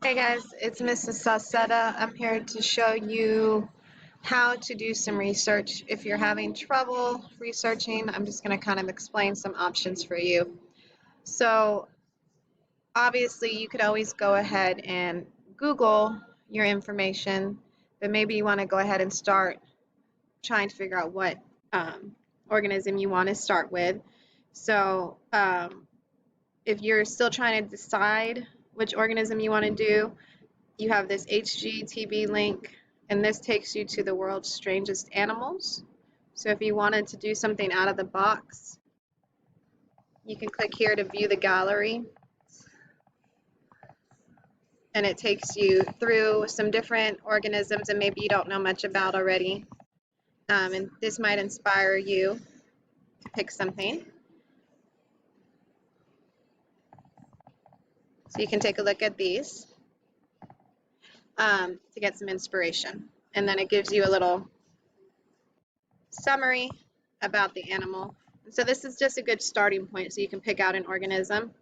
Hey guys, it's Mrs. Saucetta. I'm here to show you how to do some research. If you're having trouble researching, I'm just going to kind of explain some options for you. So obviously you could always go ahead and Google your information, but maybe you want to go ahead and start trying to figure out what organism you want to start with. So if you're still trying to decide which organism you want to do, you have this HGTV link, and this takes you to the world's strangest animals. So if you wanted to do something out of the box, you can click here to view the gallery, and it takes you through some different organisms and maybe you don't know much about already. And this might inspire you to pick something. So you can take a look at these to get some inspiration. And then it gives you a little summary about the animal. And so this is just a good starting point so you can pick out an organism.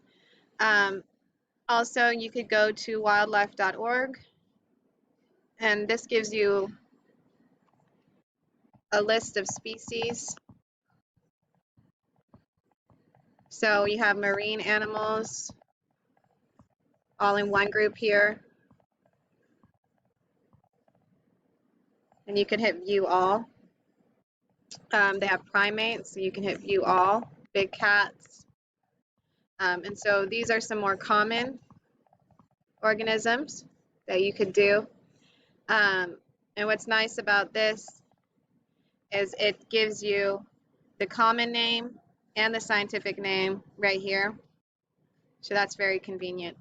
Also, you could go to wildlife.org, and this gives you a list of species. So you have marine animals all in one group here. And you can hit view all. They have primates, so you can hit view all, big cats. And so these are some more common organisms that you could do. And what's nice about this is it gives you the common name and the scientific name right here. So that's very convenient.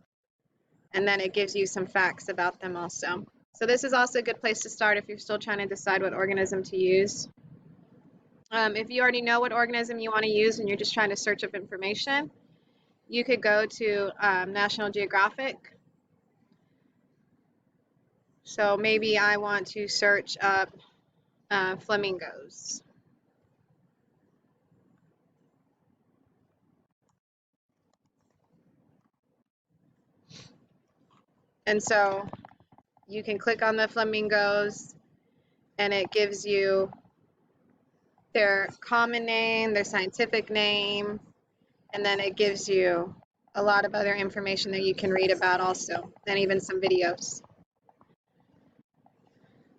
And then it gives you some facts about them also. So this is also a good place to start if you're still trying to decide what organism to use. If you already know what organism you want to use and you're just trying to search up information, you could go to National Geographic. So maybe I want to search up flamingos. And so you can click on the flamingos and it gives you their common name, their scientific name, and then it gives you a lot of other information that you can read about also, and even some videos.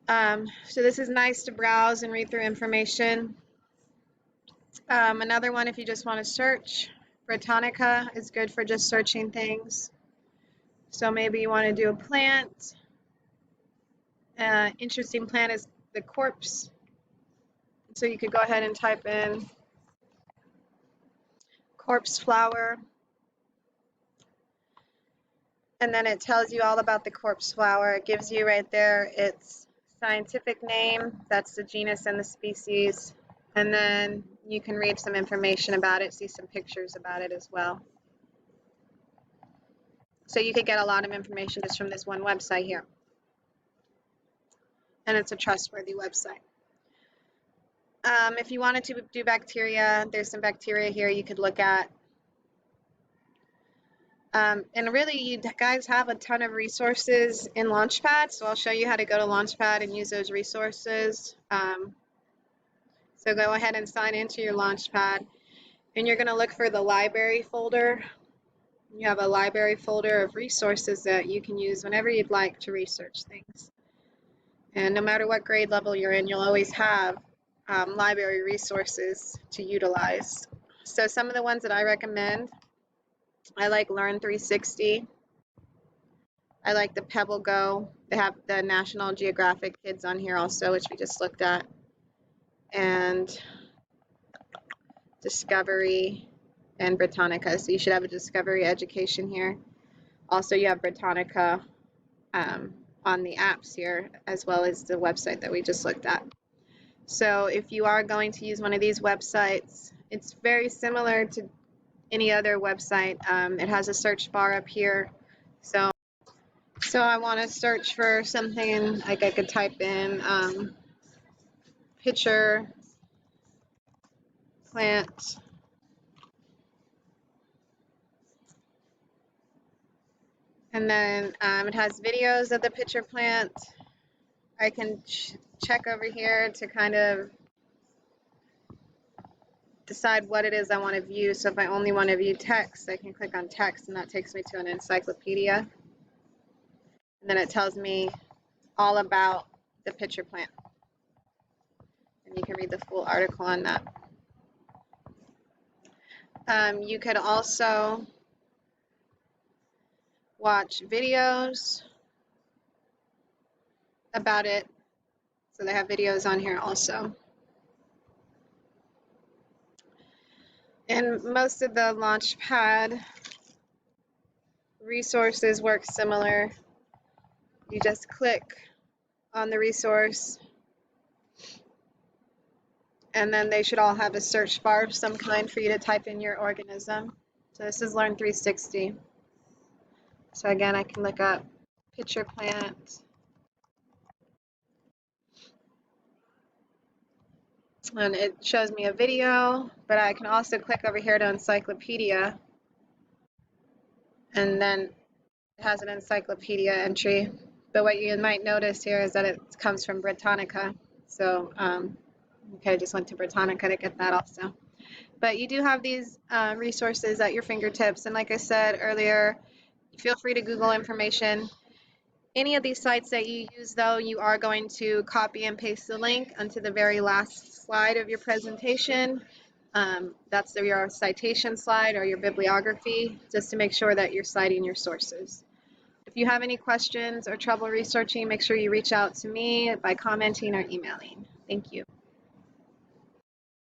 So this is nice to browse and read through information. Another one, if you just want to search, Tonica is good for just searching things. So maybe you want to do a plant. Interesting plant is the corpse. So you could go ahead and type in corpse flower. And then it tells you all about the corpse flower. It gives you right there its scientific name, that's the genus and the species. And then you can read some information about it, see some pictures about it as well. So you could get a lot of information just from this one website here. And it's a trustworthy website. If you wanted to do bacteria, there's some bacteria here you could look at. And really, you guys have a ton of resources in Launchpad, so I'll show you how to go to Launchpad and use those resources. So go ahead and sign into your Launchpad, and you're going to look for the library folder. You have a library folder of resources that you can use whenever you'd like to research things. And no matter what grade level you're in, you'll always have library resources to utilize. So some of the ones that I recommend, I like Learn 360. I like the Pebble Go. They have the National Geographic kids on here also, which we just looked at. And Discovery and Britannica. So you should have a Discovery education here. Also, you have Britannica on the apps here, as well as the website that we just looked at. So if you are going to use one of these websites, it's very similar to any other website. It has a search bar up here. So I want to search for something, like I could type in picture plant And then it has videos of the pitcher plant. I can check over here to kind of decide what it is I want to view. So if I only want to view text, I can click on text, and that takes me to an encyclopedia. And then it tells me all about the pitcher plant. And you can read the full article on that. You could also watch videos about it. So they have videos on here also. And most of the Launchpad resources work similar. You just click on the resource, and then they should all have a search bar of some kind for you to type in your organism. So this is Learn 360. So again, I can look up pitcher plant. And it shows me a video, but I can also click over here to encyclopedia, and then it has an encyclopedia entry. But what you might notice here is that it comes from Tonica. So, okay, I just went to Tonica to get that also. But you do have these resources at your fingertips. And like I said earlier, feel free to Google information. Any of these sites that you use, though, you are going to copy and paste the link onto the very last slide of your presentation. That's your citation slide or your bibliography, just to make sure that you're citing your sources. If you have any questions or trouble researching, make sure you reach out to me by commenting or emailing. Thank you.